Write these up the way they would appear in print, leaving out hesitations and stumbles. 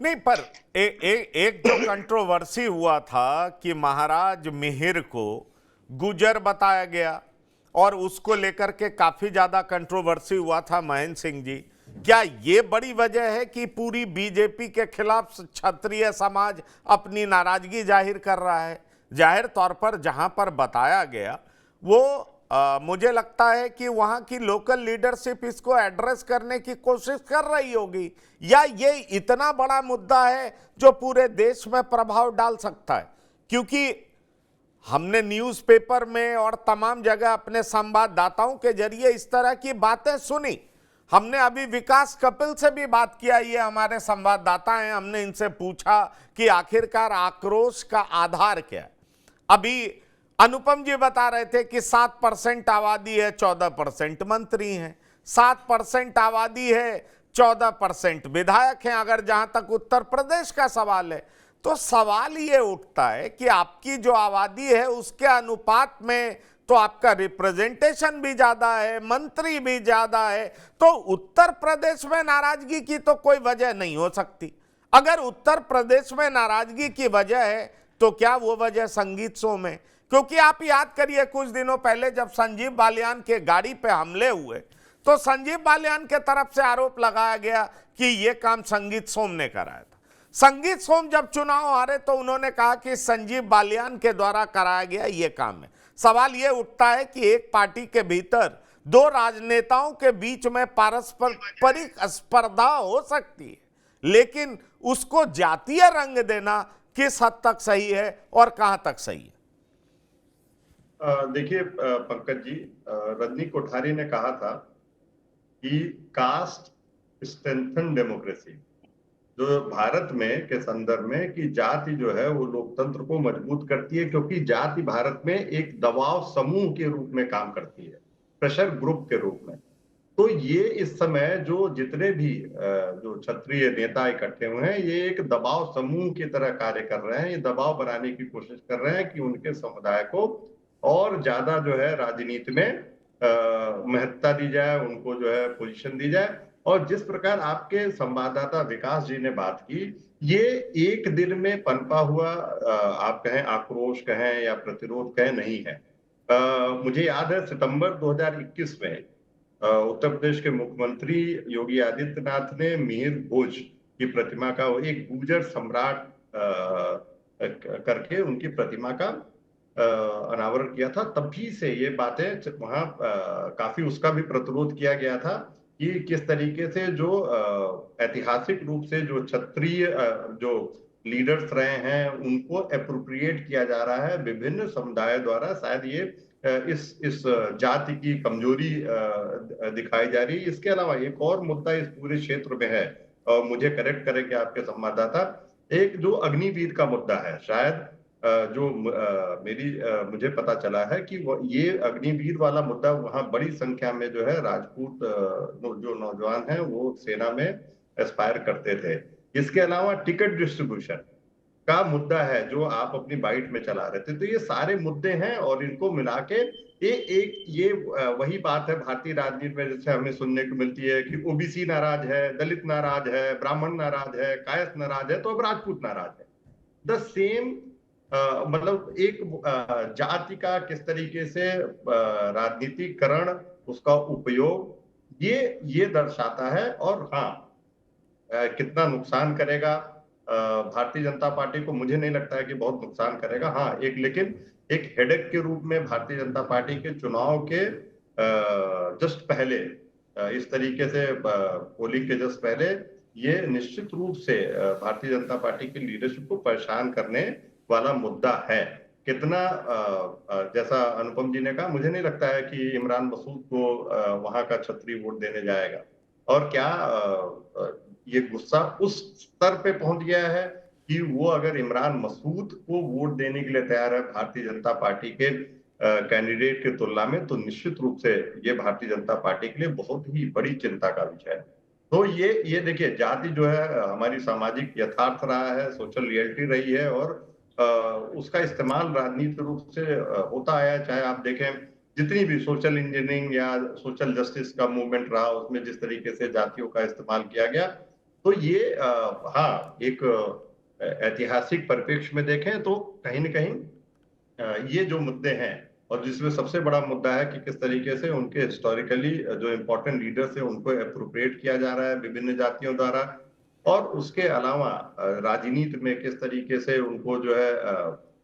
नहीं, पर एक जो कंट्रोवर्सी हुआ था कि महाराज मिहिर को गुजर बताया गया और उसको लेकर के काफी ज्यादा कंट्रोवर्सी हुआ था महेंद्र सिंह जी। क्या ये बड़ी वजह है कि पूरी बीजेपी के खिलाफ क्षत्रिय समाज अपनी नाराजगी जाहिर कर रहा है? जाहिर तौर पर जहां पर बताया गया वो मुझे लगता है कि वहां की लोकल लीडरशिप इसको एड्रेस करने की कोशिश कर रही होगी, या ये इतना बड़ा मुद्दा है जो पूरे देश में प्रभाव डाल सकता है? क्योंकि हमने न्यूज़पेपर में और तमाम जगह अपने संवाददाताओं के जरिए इस तरह की बातें सुनी। हमने अभी विकास कपिल से भी बात किया, ये हमारे संवाददाता हैं, हमने इनसे पूछा कि आखिरकार आक्रोश का आधार क्या है। अभी अनुपम जी बता रहे थे कि 7% आबादी है, 14% मंत्री हैं, 7% आबादी है, 14% विधायक हैं। अगर जहां तक उत्तर प्रदेश का सवाल है तो सवाल ये उठता है कि आपकी जो आबादी है उसके अनुपात में तो आपका रिप्रेजेंटेशन भी ज्यादा है, मंत्री भी ज्यादा है, तो उत्तर प्रदेश में नाराजगी की तो कोई वजह नहीं हो सकती। अगर उत्तर प्रदेश में नाराजगी की वजह है तो क्या वो वजह संगीत शो में? क्योंकि आप याद करिए कुछ दिनों पहले जब संजीव बालियान के गाड़ी पे हमले हुए तो संजीव बालियान के तरफ से आरोप लगाया गया कि यह काम संगीत सोम ने कराया था। संगीत सोम जब चुनाव हारे तो उन्होंने कहा कि संजीव बालियान के द्वारा कराया गया यह काम है। सवाल यह उठता है कि एक पार्टी के भीतर दो राजनेताओं के बीच में पारस्परिक स्पर्धा हो सकती है, लेकिन उसको जातीय रंग देना किस हद तक सही है और कहां तक सही है? देखिए पंकज जी, रजनी कोठारी ने कहा था कि कास्ट स्ट्रेंथन डेमोक्रेसी, जो भारत में के संदर्भ में कि जाति जो है वो लोकतंत्र को मजबूत करती है, क्योंकि जाति भारत में एक दबाव समूह के रूप में काम करती है, प्रेशर ग्रुप के रूप में। तो ये इस समय जो जितने भी जो क्षत्रिय नेता इकट्ठे हुए हैं, ये एक दबाव समूह की तरह कार्य कर रहे हैं। ये दबाव बनाने की कोशिश कर रहे हैं कि उनके समुदाय को और ज्यादा जो है राजनीति में महत्ता दी जाए, उनको जो है पोजीशन दी जाए। और जिस प्रकार आपके संवाददाता विकास जी ने बात की, ये एक दिन में पनपा हुआ आप कहें आक्रोश कहें या प्रतिरोध कहें नहीं है। मुझे याद है सितंबर 2021 में उत्तर प्रदेश के मुख्यमंत्री योगी आदित्यनाथ ने मिहिर भोज की प्रतिमा का, एक गुर्जर सम्राट करके उनकी प्रतिमा का अनावरण किया था। तभी से ये बातें वहां काफी उसका भी प्रतिरोध किया गया था कि किस तरीके से जो ऐतिहासिक रूप से जो क्षत्रिय जो लीडर्स रहे हैं उनको अप्रोप्रिएट किया जा रहा है विभिन्न समुदायों द्वारा। शायद ये इस जाति की कमजोरी दिखाई जा रही है। इसके अलावा एक और मुद्दा इस पूरे क्षेत्र में है, और मुझे करेक्ट करेंगे आपके संवाददाता, एक जो अग्निवीर का मुद्दा है। शायद जो मुझे पता चला है कि ये अग्निवीर वाला मुद्दा वहां बड़ी संख्या में जो है राजपूत जो नौजवान हैं वो सेना में एस्पायर करते थे। इसके अलावा टिकट डिस्ट्रीब्यूशन का मुद्दा है जो आप अपनी बाइट में चला रहे थे। तो ये सारे मुद्दे हैं और इनको मिला के ये वही बात है भारतीय राजनीति में जैसे हमें सुनने को मिलती है कि ओबीसी नाराज है, दलित नाराज है, ब्राह्मण नाराज है, कायस्थ नाराज है, तो अब राजपूत नाराज है। द सेम मतलब एक जाति का किस तरीके से राजनीतिकरण, उसका उपयोग ये दर्शाता है। और हाँ, कितना नुकसान करेगा भारतीय जनता पार्टी को, मुझे नहीं लगता है कि बहुत नुकसान करेगा। हाँ, लेकिन एक हेडेक के रूप में भारतीय जनता पार्टी के चुनाव के जस्ट पहले इस तरीके से पोलिंग के जस्ट पहले ये निश्चित रूप से भारतीय जनता पार्टी की लीडरशिप को परेशान करने वाला मुद्दा है। कितना जैसा अनुपम जी ने कहा, मुझे नहीं लगता है कि इमरान मसूद को वहां का क्षत्रिय वोट देने जाएगा। और क्या ये गुस्सा उस स्तर पे पहुंच गया है कि वो अगर इमरान मसूद को वोट देने के लिए तैयार है भारतीय जनता पार्टी के कैंडिडेट की तुलना में, तो निश्चित रूप से ये भारतीय जनता पार्टी के लिए बहुत ही बड़ी चिंता का विषय है। तो ये देखिए, जाति जो है हमारी सामाजिक यथार्थ रहा है, सोशल रियलिटी रही है, और उसका इस्तेमाल राजनीतिक रूप से होता आया है। चाहे आप देखें जितनी भी सोशल इंजीनियरिंग या सोशल जस्टिस का मूवमेंट रहा, उसमें जिस तरीके से जातियों का इस्तेमाल किया गया, तो ये हाँ, एक ऐतिहासिक परिप्रेक्ष्य में देखें तो कहीं न कहीं ये जो मुद्दे हैं, और जिसमें सबसे बड़ा मुद्दा है कि किस तरीके से उनके हिस्टोरिकली जो इम्पोर्टेंट लीडर्स हैं उनको एप्रोप्रिएट किया जा रहा है विभिन्न जातियों द्वारा, और उसके अलावा राजनीति में किस तरीके से उनको जो है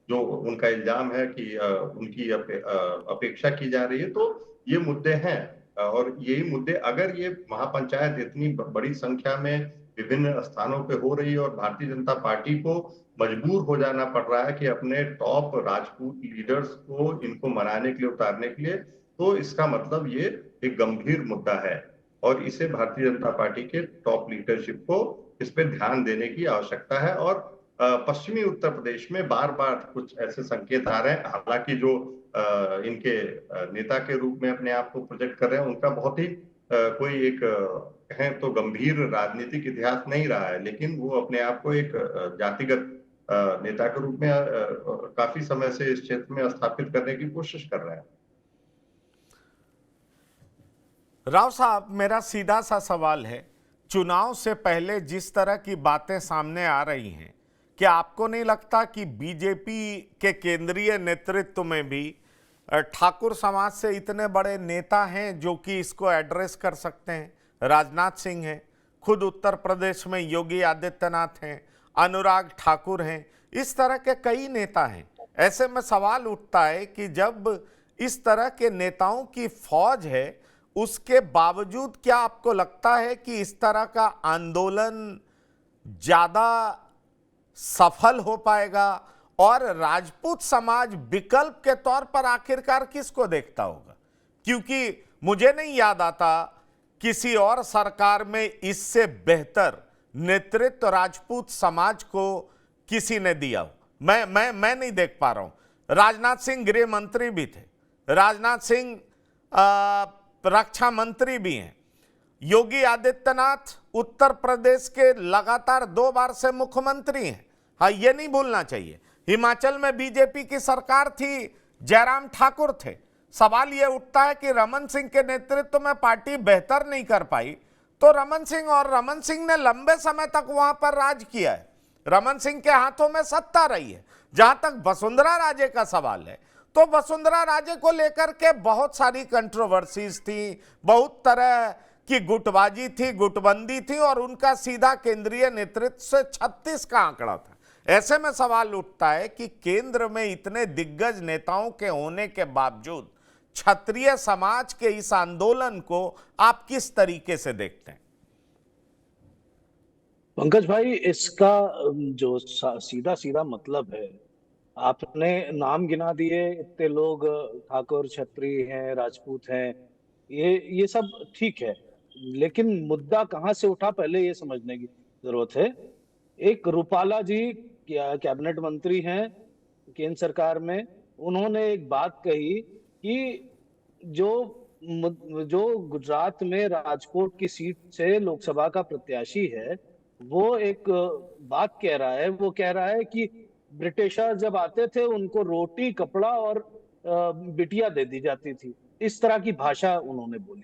जो उनका इल्जाम है कि उनकी अपेक्षा की जा रही है, तो ये मुद्दे हैं। और यही मुद्दे, अगर ये महापंचायत इतनी बड़ी संख्या में विभिन्न स्थानों पे हो रही है और भारतीय जनता पार्टी को मजबूर हो जाना पड़ रहा है कि अपने टॉप राजपूत लीडर्स को इनको मनाने के लिए, उतारने के लिए, तो इसका मतलब ये एक गंभीर मुद्दा है और इसे भारतीय जनता पार्टी के टॉप लीडरशिप को इस पे ध्यान देने की आवश्यकता है। और पश्चिमी उत्तर प्रदेश में बार बार कुछ ऐसे संकेत आ रहे हैं, हालांकि जो इनके नेता के रूप में अपने आप को प्रोजेक्ट कर रहे हैं उनका बहुत ही कोई एक कहें तो गंभीर राजनीतिक इतिहास नहीं रहा है, लेकिन वो अपने आप को एक जातिगत नेता के रूप में काफी समय से इस क्षेत्र में स्थापित करने की कोशिश कर रहे हैं। राव साहब, मेरा सीधा सा सवाल है, चुनाव से पहले जिस तरह की बातें सामने आ रही हैं, क्या आपको नहीं लगता कि बीजेपी के केंद्रीय नेतृत्व में भी ठाकुर समाज से इतने बड़े नेता हैं जो कि इसको एड्रेस कर सकते हैं? राजनाथ सिंह हैं, खुद उत्तर प्रदेश में योगी आदित्यनाथ हैं, अनुराग ठाकुर हैं, इस तरह के कई नेता हैं। ऐसे में सवाल उठता है कि जब इस तरह के नेताओं की फौज है, उसके बावजूद क्या आपको लगता है कि इस तरह का आंदोलन ज्यादा सफल हो पाएगा? और राजपूत समाज विकल्प के तौर पर आखिरकार किसको देखता होगा? क्योंकि मुझे नहीं याद आता किसी और सरकार में इससे बेहतर नेतृत्व राजपूत समाज को किसी ने दिया हो। मैं नहीं देख पा रहा हूं। राजनाथ सिंह गृह मंत्री भी थे, राजनाथ सिंह रक्षा मंत्री भी हैं, योगी आदित्यनाथ उत्तर प्रदेश के लगातार 2 बार से मुख्यमंत्री हैं। हाँ, ये नहीं भूलना चाहिए। हिमाचल में बीजेपी की सरकार थी, जयराम ठाकुर थे। सवाल यह उठता है कि रमन सिंह के नेतृत्व में पार्टी बेहतर नहीं कर पाई, तो रमन सिंह ने लंबे समय तक वहां पर राज किया है, रमन सिंह के हाथों में सत्ता रही है। जहां तक वसुंधरा राजे का सवाल है, तो वसुंधरा राजे को लेकर के बहुत सारी कंट्रोवर्सीज थी, बहुत तरह की गुटबाजी थी, गुटबंदी थी, और उनका सीधा केंद्रीय नेतृत्व से 36 का आंकड़ा था। ऐसे में सवाल उठता है कि केंद्र में इतने दिग्गज नेताओं के होने के बावजूद क्षत्रिय समाज के इस आंदोलन को आप किस तरीके से देखते हैं? पंकज भाई, इसका जो सीधा सीधा मतलब है, आपने नाम गिना दिए, इतने लोग ठाकुर क्षत्रिय हैं, राजपूत हैं, ये सब ठीक है, लेकिन मुद्दा कहां से उठा पहले ये समझने की जरूरत है। एक रूपाला जी कैबिनेट मंत्री हैं केंद्र सरकार में, उन्होंने एक बात कही कि जो गुजरात में राजकोट की सीट से लोकसभा का प्रत्याशी है, वो एक बात कह रहा है, वो कह रहा है कि ब्रिटिशर जब आते थे उनको रोटी, कपड़ा और बिटिया दे दी जाती थी। इस तरह की भाषा उन्होंने बोली।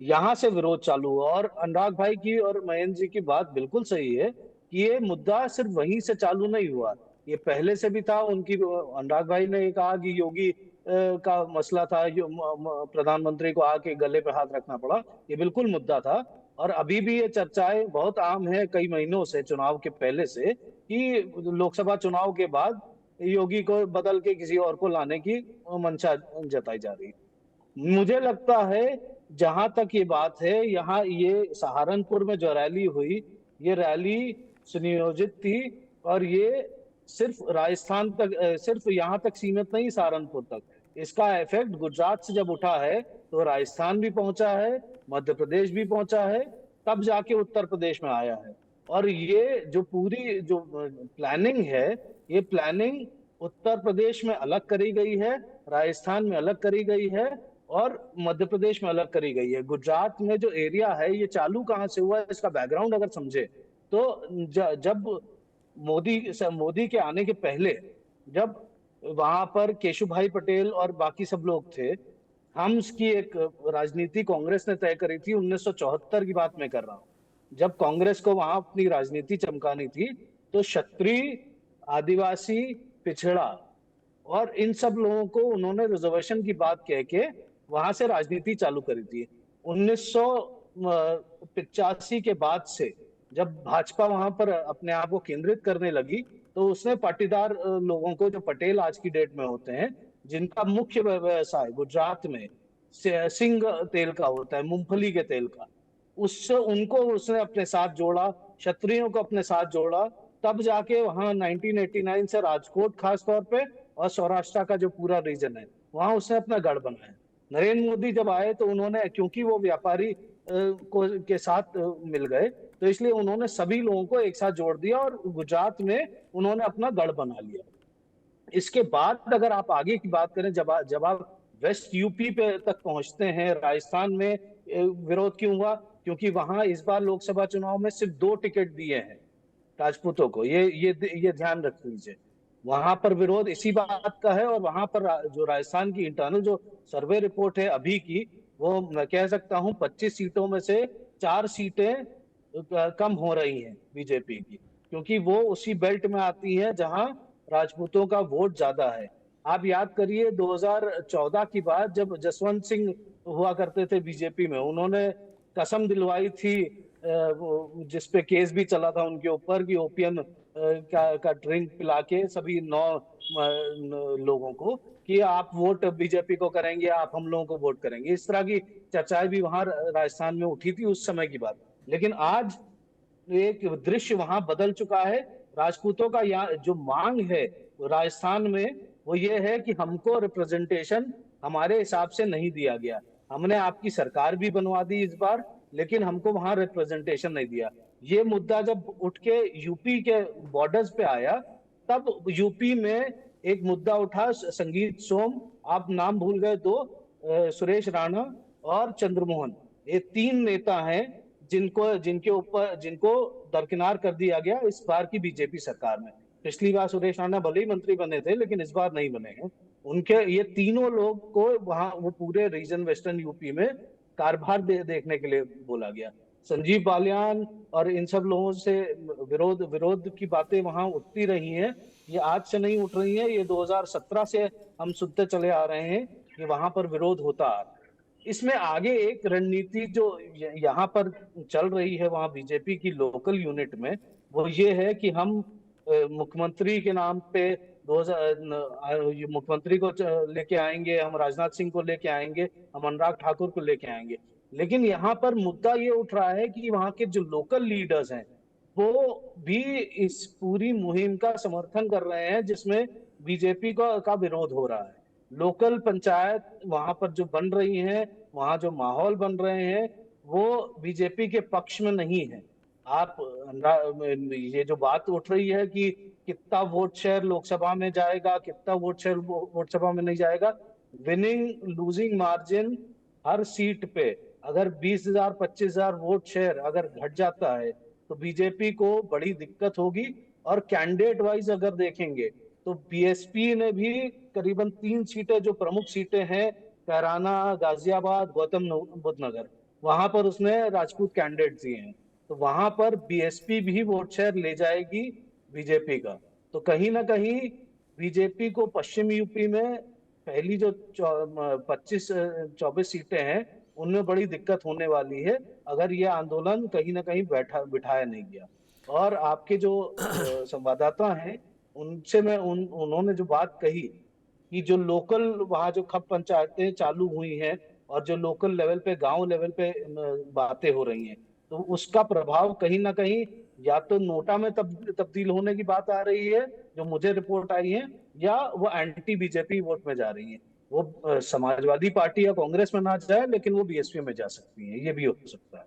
यहां से विरोध चालू हुआ। और अनुराग भाई की और महेंद्र जी की बात बिल्कुल सही है कि ये मुद्दा सिर्फ वहीं से चालू नहीं हुआ, ये पहले से भी था। उनकी अनुराग भाई ने कहा कि योगी का मसला था, प्रधानमंत्री को आके गले पे हाथ रखना पड़ा, ये बिल्कुल मुद्दा था। और अभी भी ये चर्चाएं बहुत आम है कई महीनों से, चुनाव के पहले से, कि लोकसभा चुनाव के बाद योगी को बदल के किसी और को लाने की मंशा जताई जा रही है। मुझे लगता है जहां तक ये बात है, यहाँ ये सहारनपुर में जो रैली हुई, ये रैली सुनियोजित थी, और ये सिर्फ राजस्थान तक, सिर्फ यहाँ तक सीमित नहीं, सहारनपुर तक। इसका इफेक्ट गुजरात से जब उठा है तो राजस्थान भी पहुंचा है, मध्य प्रदेश भी पहुंचा है, तब जाके उत्तर प्रदेश में आया है। और ये जो पूरी जो प्लानिंग है, ये प्लानिंग उत्तर प्रदेश में अलग करी गई है, राजस्थान में अलग करी गई है, और मध्य प्रदेश में अलग करी गई है। गुजरात में जो एरिया है, ये चालू कहाँ से हुआ है, इसका बैकग्राउंड अगर समझे तो जब मोदी के आने के पहले, जब वहां पर केशुभाई पटेल और बाकी सब लोग थे, हम की एक राजनीति कांग्रेस ने तय करी थी, 1974 की बात मैं कर रहा हूँ। जब कांग्रेस को वहां अपनी राजनीति चमकानी थी, तो क्षत्रिय, आदिवासी, पिछड़ा और इन सब लोगों को उन्होंने रिजर्वेशन की बात कह के वहां से राजनीति चालू करी थी। 1985 के बाद से जब भाजपा वहां पर अपने आप को केंद्रित करने लगी, तो उसने पाटीदार लोगों को, जो पटेल आज की डेट में होते हैं, जिनका मुख्य व्यवसाय गुजरात में सिंग तेल का होता है, मूंगफली के तेल का, उससे उनको उसने अपने साथ जोड़ा, क्षत्रियों को अपने साथ जोड़ा। तब जाके वहां 1989 से राजकोट खास तौर पे और सौराष्ट्र का जो पूरा रीजन है, वहां उसने अपना गढ़ बनाया। नरेंद्र मोदी जब आए तो उन्होंने, क्योंकि वो व्यापारी को के साथ मिल गए, तो इसलिए उन्होंने सभी लोगों को एक साथ जोड़ दिया और गुजरात में उन्होंने अपना गढ़ बना लिया। इसके बाद अगर आप आगे की बात करें, जब आप वेस्ट यूपी पे तक पहुंचते हैं, राजस्थान में विरोध क्यों हुआ? क्योंकि वहां इस बार लोकसभा चुनाव में सिर्फ 2 टिकट दिए हैं राजपूतों को। ये ध्यान रख लीजिए। वहां पर विरोध इसी बात का है, और वहां पर जो राजस्थान की इंटरनल जो सर्वे रिपोर्ट है अभी की, वो मैं कह सकता हूं 25 सीटों में से 4 सीटें कम हो रही हैं बीजेपी की, क्योंकि वो उसी बेल्ट में आती है जहां राजपूतों का वोट ज्यादा है। आप याद करिए 2014 की बात, जब जसवंत सिंह हुआ करते थे बीजेपी में, उन्होंने कसम दिलवाई थी, जिसपे केस भी चला था उनके ऊपर, कि ओपीएम का ड्रिंक पिला के सभी 9 लोगों को, कि आप वोट बीजेपी को करेंगे, आप हम लोगों को वोट करेंगे। इस तरह की चर्चाएं भी वहां राजस्थान में उठी थी उस समय की बात। लेकिन आज एक दृश्य वहां बदल चुका है। राजपूतों का यहाँ जो मांग है राजस्थान में, वो ये है कि हमको रिप्रेजेंटेशन हमारे हिसाब से नहीं दिया गया। हमने आपकी सरकार भी बनवा दी इस बार, लेकिन हमको वहां रिप्रेजेंटेशन नहीं दिया। ये मुद्दा जब उठ के यूपी के बॉर्डर्स पे आया, तब यूपी में एक मुद्दा उठा, संगीत सोम, आप नाम भूल गए 2, सुरेश राणा और चंद्रमोहन, ये 3 नेता हैं जिनको दरकिनार कर दिया गया इस बार की बीजेपी सरकार में। पिछली बार सुरेश राणा भले ही मंत्री बने थे, लेकिन इस बार नहीं बने हैं। उनके ये तीनों लोग को वहां वो पूरे रीजन वेस्टर्न यूपी में कारभार देखने के लिए बोला गया। संजीव बालियान और इन सब लोगों से विरोध की बातें वहां उठती रही हैं। ये आज से नहीं उठ रही हैं, ये 2017 से हम सुनते चले आ रहे हैं कि वहां पर विरोध होता है। इसमें आगे एक रणनीति जो यहाँ पर चल रही है वहां बीजेपी की लोकल यूनिट में, वो ये है कि हम मुख्यमंत्री के नाम पे 2000 मुख्यमंत्री को लेके आएंगे, हम राजनाथ सिंह को लेके आएंगे, हम अनुराग ठाकुर को लेके आएंगे। लेकिन यहाँ पर मुद्दा ये उठ रहा है कि वहां के जो लोकल लीडर्स हैं, वो भी इस पूरी मुहिम का समर्थन कर रहे हैं, जिसमें बीजेपी का विरोध हो रहा है। लोकल पंचायत वहां पर जो बन रही हैं, वहां जो माहौल बन रहे हैं, वो बीजेपी के पक्ष में नहीं है। आप ये जो बात उठ रही है कि कितना वोट शेयर लोकसभा में जाएगा, कितना वोट शेयर लोकसभा में नहीं जाएगा, विनिंग लूजिंग मार्जिन हर सीट पे अगर 20,000 25,000 वोट शेयर अगर घट जाता है, तो बीजेपी को बड़ी दिक्कत होगी। और कैंडिडेट वाइज अगर देखेंगे, तो बीएसपी ने भी करीबन 3 सीटें, जो प्रमुख सीटें हैं, कैराना, गाजियाबाद, गौतम बुद्ध नगर, वहां पर उसने राजपूत कैंडिडेट दिए हैं। तो वहां पर बीएसपी भी वोट शेयर ले जाएगी बीजेपी का। तो कहीं ना कहीं बीजेपी को पश्चिम यूपी में पहली जो 25-24 सीटें हैं, उनमें बड़ी दिक्कत होने वाली है, अगर ये आंदोलन कहीं ना कहीं बिठाया नहीं गया। और आपके जो संवाददाता हैं, उनसे उन्होंने जो बात कही कि जो लोकल वहाँ जो खप पंचायतें चालू हुई हैं और जो लोकल लेवल पे, गांव लेवल पे बातें हो रही हैं, तो उसका प्रभाव कहीं ना कहीं या तो नोटा में तब्दील होने की बात आ रही है, जो मुझे रिपोर्ट आई है, या वो एंटी बीजेपी वोट में जा रही है। वो समाजवादी पार्टी या कांग्रेस में ना जाए, लेकिन वो बीएसपी में जा सकती है, ये भी हो सकता है।